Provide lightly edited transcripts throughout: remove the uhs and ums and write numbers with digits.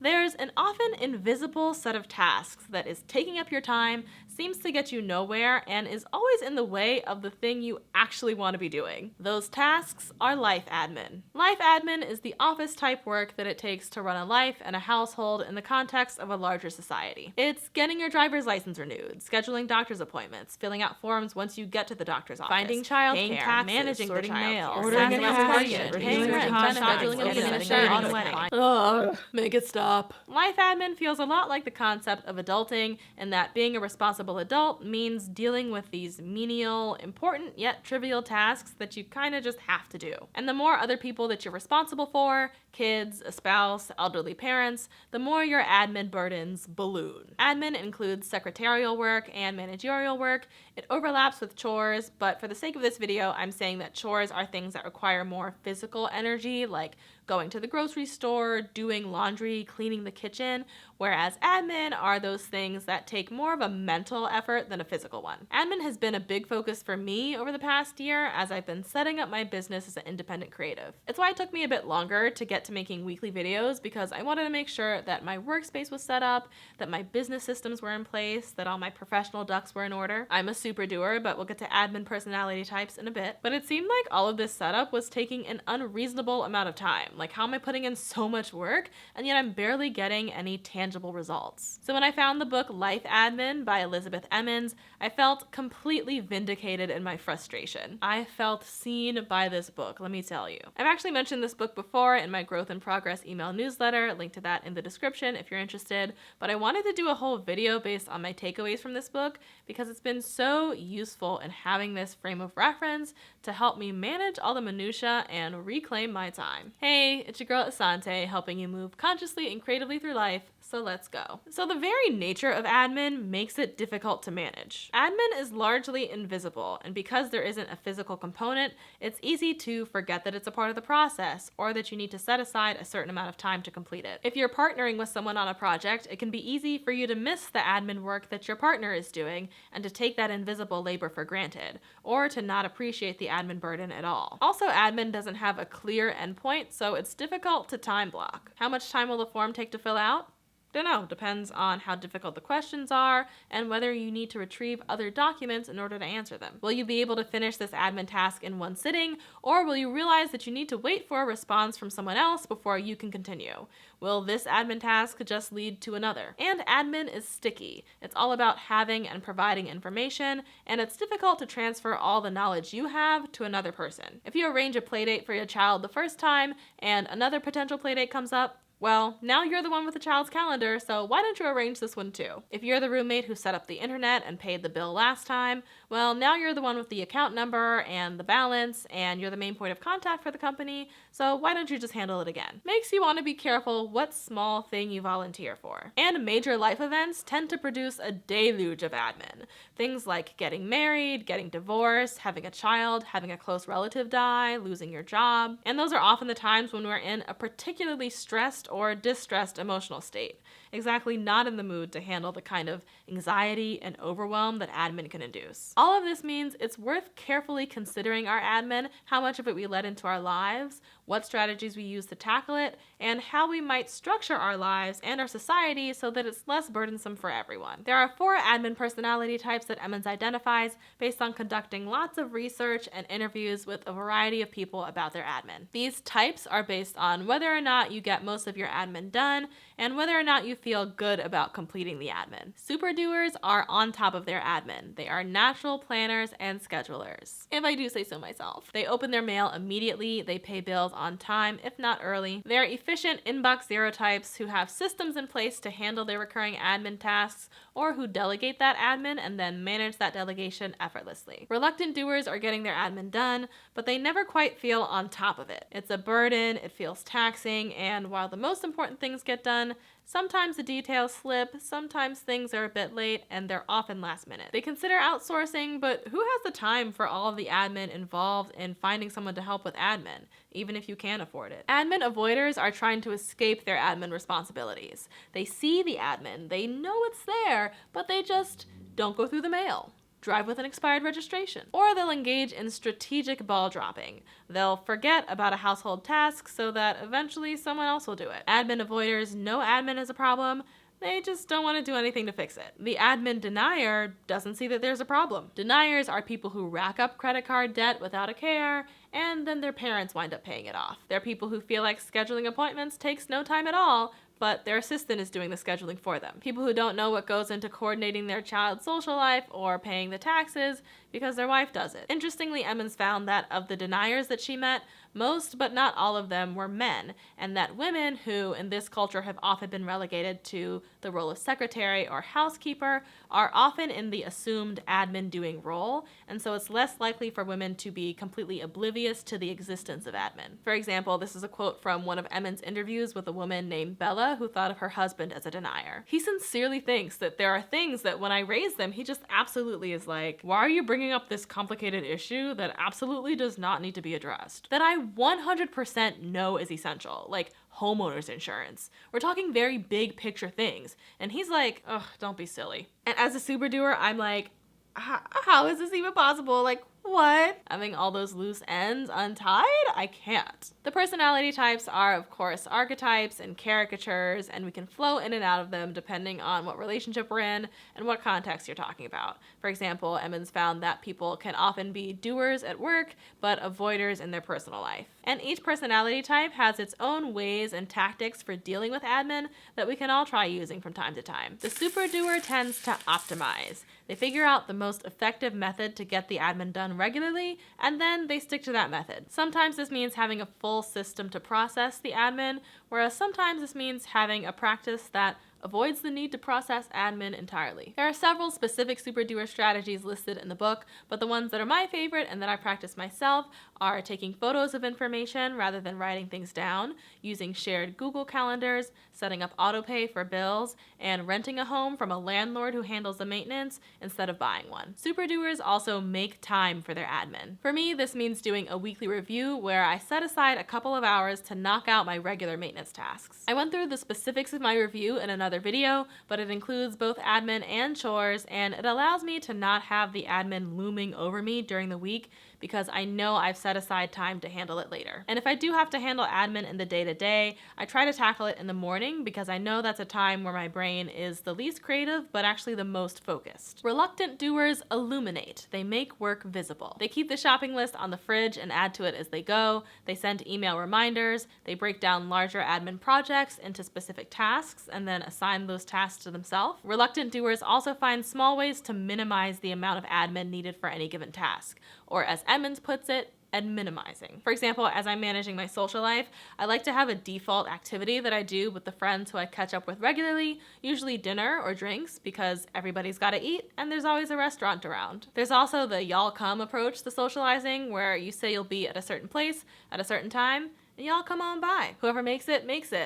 There's an often invisible set of tasks that is taking up your time, seems to get you nowhere, and is always in the way of the thing you actually want to be doing. Those tasks are life admin. Life admin is the office type work that it takes to run a life and a household in the context of a larger society. It's getting your driver's license renewed, scheduling doctor's appointments, filling out forms once you get to the doctor's office, finding childcare, managing the mail, ordering a package, paying rent, scheduling a visitor on a wedding. Ugh, make it stop. Life admin feels a lot like the concept of adulting, in that being a responsible adult means dealing with these menial, important yet trivial tasks that you kind of just have to do. And the more other people that you're responsible for, kids, a spouse, elderly parents, the more your admin burdens balloon. Admin includes secretarial work and managerial work. It overlaps with chores, but for the sake of this video, I'm saying that chores are things that require more physical energy, like going to the grocery store, doing laundry, cleaning the kitchen, whereas admin are those things that take more of a mental effort than a physical one. Admin has been a big focus for me over the past year as I've been setting up my business as an independent creative. It's why it took me a bit longer to get to making weekly videos, because I wanted to make sure that my workspace was set up, that my business systems were in place, that all my professional ducks were in order. I'm a super doer, but we'll get to admin personality types in a bit. But it seemed like all of this setup was taking an unreasonable amount of time. Like, how am I putting in so much work and yet I'm barely getting any tangible results? So when I found the book Life Admin by Elizabeth Emmons, I felt completely vindicated in my frustration. I felt seen by this book, let me tell you. I've actually mentioned this book before in my Growth in Progress email newsletter, link to that in the description if you're interested, but I wanted to do a whole video based on my takeaways from this book because it's been so useful in having this frame of reference to help me manage all the minutia and reclaim my time. Hey, it's your girl Ahsante, helping you move consciously and creatively through life, so let's go. So the very nature of admin makes it difficult to manage. Admin is largely invisible, and because there isn't a physical component, it's easy to forget that it's a part of the process, or that you need to set aside a certain amount of time to complete it. If you're partnering with someone on a project, it can be easy for you to miss the admin work that your partner is doing, and to take that invisible labor for granted, or to not appreciate the admin burden at all. Also, admin doesn't have a clear endpoint, so it's difficult to time block. How much time will the form take to fill out? Don't know, depends on how difficult the questions are and whether you need to retrieve other documents in order to answer them. Will you be able to finish this admin task in one sitting, or will you realize that you need to wait for a response from someone else before you can continue? Will this admin task just lead to another? And admin is sticky. It's all about having and providing information, and it's difficult to transfer all the knowledge you have to another person. If you arrange a playdate for your child the first time and another potential playdate comes up, well, now you're the one with the child's calendar, so why don't you arrange this one too? If you're the roommate who set up the internet and paid the bill last time, well, now you're the one with the account number and the balance, and you're the main point of contact for the company, so why don't you just handle it again? Makes you want to be careful what small thing you volunteer for. And major life events tend to produce a deluge of admin. Things like getting married, getting divorced, having a child, having a close relative die, losing your job. And those are often the times when we're in a particularly stressed or distressed emotional state, exactly not in the mood to handle the kind of anxiety and overwhelm that admin can induce. All of this means it's worth carefully considering our admin, how much of it we let into our lives, what strategies we use to tackle it, and how we might structure our lives and our society so that it's less burdensome for everyone. There are 4 admin personality types that Emmons identifies based on conducting lots of research and interviews with a variety of people about their admin. These types are based on whether or not you get most of your admin done and whether or not you feel good about completing the admin. Super doers are on top of their admin. They are natural planners and schedulers, if I do say so myself. They open their mail immediately, they pay bills on time, if not early. They're efficient inbox zero types who have systems in place to handle their recurring admin tasks, or who delegate that admin and then manage that delegation effortlessly. Reluctant doers are getting their admin done, but they never quite feel on top of it. It's a burden, it feels taxing, and while the most important things get done, sometimes the details slip, sometimes things are a bit late, and they're often last minute. They consider outsourcing, but who has the time for all of the admin involved in finding someone to help with admin, even if you can afford it? Admin avoiders are trying to escape their admin responsibilities. They see the admin, they know it's there, but they just don't go through the mail. drive with an expired registration. Or they'll engage in strategic ball dropping. They'll forget about a household task so that eventually someone else will do it. Admin avoiders know admin is a problem. They just don't want to do anything to fix it. The admin denier doesn't see that there's a problem. Deniers are people who rack up credit card debt without a care, and then their parents wind up paying it off. They're people who feel like scheduling appointments takes no time at all, but their assistant is doing the scheduling for them. People who don't know what goes into coordinating their child's social life or paying the taxes because their wife does it. Interestingly, Emmons found that of the deniers that she met, most but not all of them were men, and that women who in this culture have often been relegated to the role of secretary or housekeeper are often in the assumed admin doing role, and so it's less likely for women to be completely oblivious to the existence of admin. For example, this is a quote from one of Emmons' interviews with a woman named Bella who thought of her husband as a denier. He sincerely thinks that there are things that when I raise them, he just absolutely is like, why are you bringing up this complicated issue that absolutely does not need to be addressed? That I 100% know is essential, like homeowners insurance. We're talking very big picture things. And he's like, ugh, don't be silly. And as a super doer, I'm like, how is this even possible? Like, what? Having all those loose ends untied? I can't. The personality types are, of course, archetypes and caricatures, and we can flow in and out of them depending on what relationship we're in and what context you're talking about. For example, Emmons found that people can often be doers at work, but avoiders in their personal life. And each personality type has its own ways and tactics for dealing with admin that we can all try using from time to time. The super doer tends to optimize. They figure out the most effective method to get the admin done regularly, and then they stick to that method. Sometimes this means having a full system to process the admin, whereas sometimes this means having a practice that avoids the need to process admin entirely. There are several specific super doer strategies listed in the book, but the ones that are my favorite and that I practice myself are taking photos of information rather than writing things down, using shared Google calendars, setting up autopay for bills, and renting a home from a landlord who handles the maintenance instead of buying one. Super doers also make time for their admin. For me, this means doing a weekly review where I set aside a couple of hours to knock out my regular maintenance tasks. I went through the specifics of my review in another video, but it includes both admin and chores, and it allows me to not have the admin looming over me during the week because I know I've set aside time to handle it later. And if I do have to handle admin in the day-to-day, I try to tackle it in the morning because I know that's a time where my brain is the least creative, but actually the most focused. Reluctant doers illuminate. They make work visible. They keep the shopping list on the fridge and add to it as they go. They send email reminders. They break down larger admin projects into specific tasks and then assign those tasks to themselves. Reluctant doers also find small ways to minimize the amount of admin needed for any given task, or as Emmons puts it, and minimizing. For example, as I'm managing my social life, I like to have a default activity that I do with the friends who I catch up with regularly, usually dinner or drinks, because everybody's gotta eat and there's always a restaurant around. There's also the y'all come approach to socializing, where you say you'll be at a certain place at a certain time, and y'all come on by. Whoever makes it,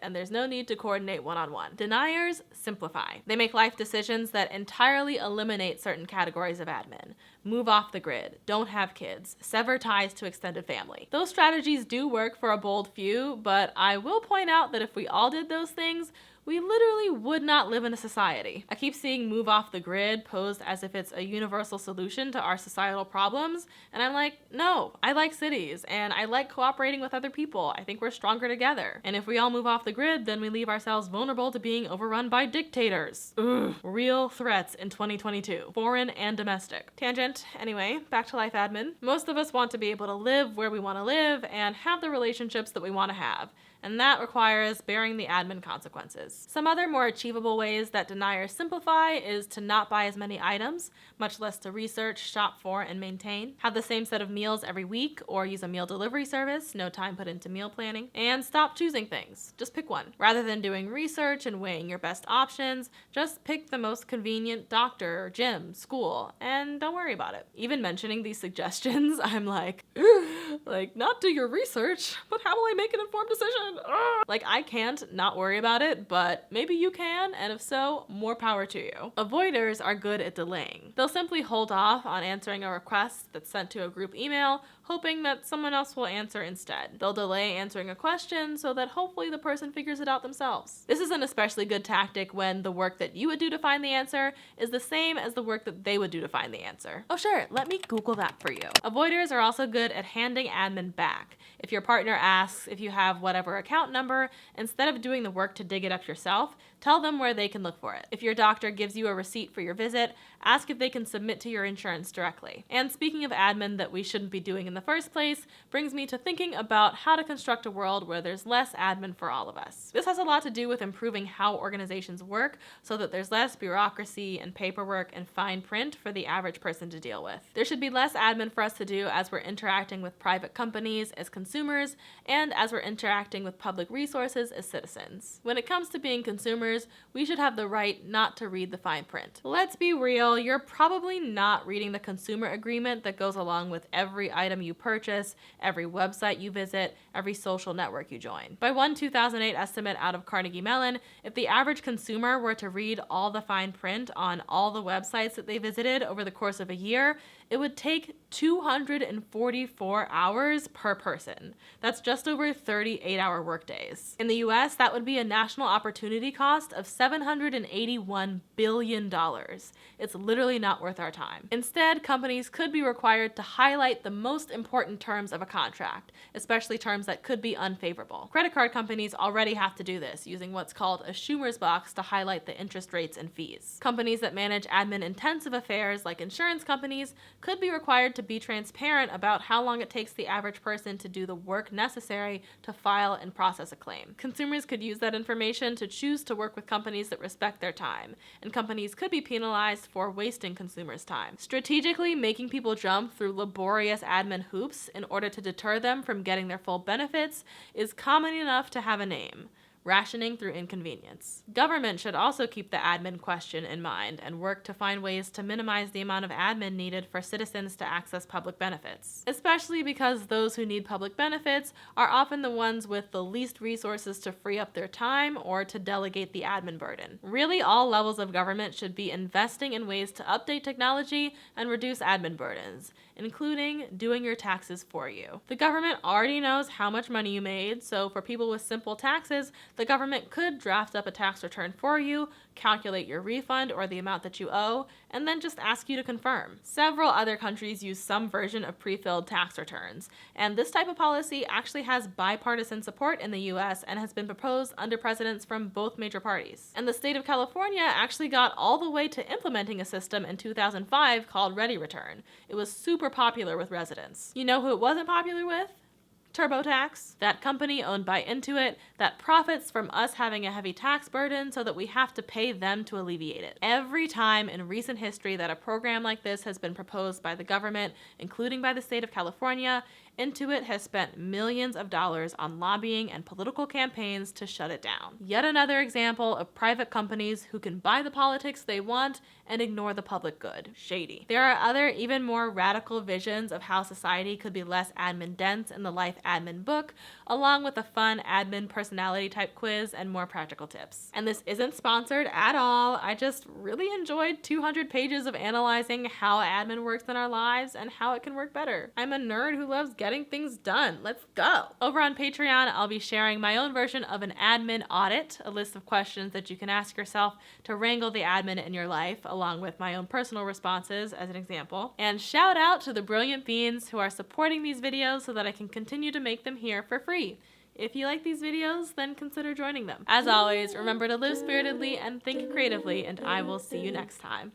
and there's no need to coordinate one-on-one. Deniers simplify. They make life decisions that entirely eliminate certain categories of admin. Move off the grid, don't have kids, sever ties to extended family. Those strategies do work for a bold few, but I will point out that if we all did those things, we literally would not live in a society. I keep seeing move off the grid posed as if it's a universal solution to our societal problems, and I'm like, no, I like cities, and I like cooperating with other people. I think we're stronger together. And if we all move off the grid, then we leave ourselves vulnerable to being overrun by dictators. Ugh. Real threats in 2022, foreign and domestic. Tangent, anyway, back to life admin. Most of us want to be able to live where we want to live and have the relationships that we want to have, and that requires bearing the admin consequences. Some other more achievable ways that deniers simplify is to not buy as many items, much less to research, shop for, and maintain, have the same set of meals every week, or use a meal delivery service, no time put into meal planning, and stop choosing things. Just pick one. Rather than doing research and weighing your best options, just pick the most convenient doctor, gym, school, and don't worry about it. Even mentioning these suggestions, I'm like, not do your research, but how will I make an informed decision? Like, I can't not worry about it, but maybe you can, and if so, more power to you. Avoiders are good at delaying. They'll simply hold off on answering a request that's sent to a group email, hoping that someone else will answer instead. They'll delay answering a question so that hopefully the person figures it out themselves. This is an especially good tactic when the work that you would do to find the answer is the same as the work that they would do to find the answer. Oh sure, let me Google that for you. Avoiders are also good at handing admin back. If your partner asks if you have whatever account number, instead of doing the work to dig it up yourself, tell them where they can look for it. If your doctor gives you a receipt for your visit, ask if they can submit to your insurance directly. And speaking of admin that we shouldn't be doing in the first place, brings me to thinking about how to construct a world where there's less admin for all of us. This has a lot to do with improving how organizations work so that there's less bureaucracy and paperwork and fine print for the average person to deal with. There should be less admin for us to do as we're interacting with private companies as consumers and as we're interacting with public resources as citizens. When it comes to being consumers, we should have the right not to read the fine print. Let's be real, you're probably not reading the consumer agreement that goes along with every item you purchase, every website you visit, every social network you join. By one 2008 estimate out of Carnegie Mellon, if the average consumer were to read all the fine print on all the websites that they visited over the course of a year, it would take 244 hours per person. That's just over 38-hour workdays. In the US, that would be a national opportunity cost of $781 billion. It's literally not worth our time. Instead, companies could be required to highlight the most important terms of a contract, especially terms that could be unfavorable. Credit card companies already have to do this, using what's called a Schumer's box to highlight the interest rates and fees. Companies that manage admin-intensive affairs, like insurance companies, could be required to be transparent about how long it takes the average person to do the work necessary to file and process a claim. Consumers could use that information to choose to work with companies that respect their time, and companies could be penalized for wasting consumers' time. Strategically making people jump through laborious admin hoops in order to deter them from getting their full benefits is common enough to have a name: rationing through inconvenience. Government should also keep the admin question in mind and work to find ways to minimize the amount of admin needed for citizens to access public benefits, especially because those who need public benefits are often the ones with the least resources to free up their time or to delegate the admin burden. Really, all levels of government should be investing in ways to update technology and reduce admin burdens, including doing your taxes for you. The government already knows how much money you made, so for people with simple taxes, the government could draft up a tax return for you, calculate your refund or the amount that you owe, and then just ask you to confirm. Several other countries use some version of pre-filled tax returns, and this type of policy actually has bipartisan support in the US and has been proposed under presidents from both major parties. And the state of California actually got all the way to implementing a system in 2005 called Ready Return. It was super popular with residents. You know who it wasn't popular with? TurboTax, that company owned by Intuit that profits from us having a heavy tax burden so that we have to pay them to alleviate it. Every time in recent history that a program like this has been proposed by the government, including by the state of California, Intuit has spent millions of dollars on lobbying and political campaigns to shut it down. Yet another example of private companies who can buy the politics they want and ignore the public good. Shady. There are other, even more radical visions of how society could be less admin dense in the Life Admin book, along with a fun admin personality type quiz and more practical tips. And this isn't sponsored at all. I just really enjoyed 200 pages of analyzing how admin works in our lives and how it can work better. I'm a nerd who loves getting things done. Let's go. Over on Patreon, I'll be sharing my own version of an admin audit, a list of questions that you can ask yourself to wrangle the admin in your life, along with my own personal responses as an example. And shout out to the brilliant beings who are supporting these videos so that I can continue to make them here for free. If you like these videos, then consider joining them. As always, remember to live spiritedly and think creatively, and I will see you next time.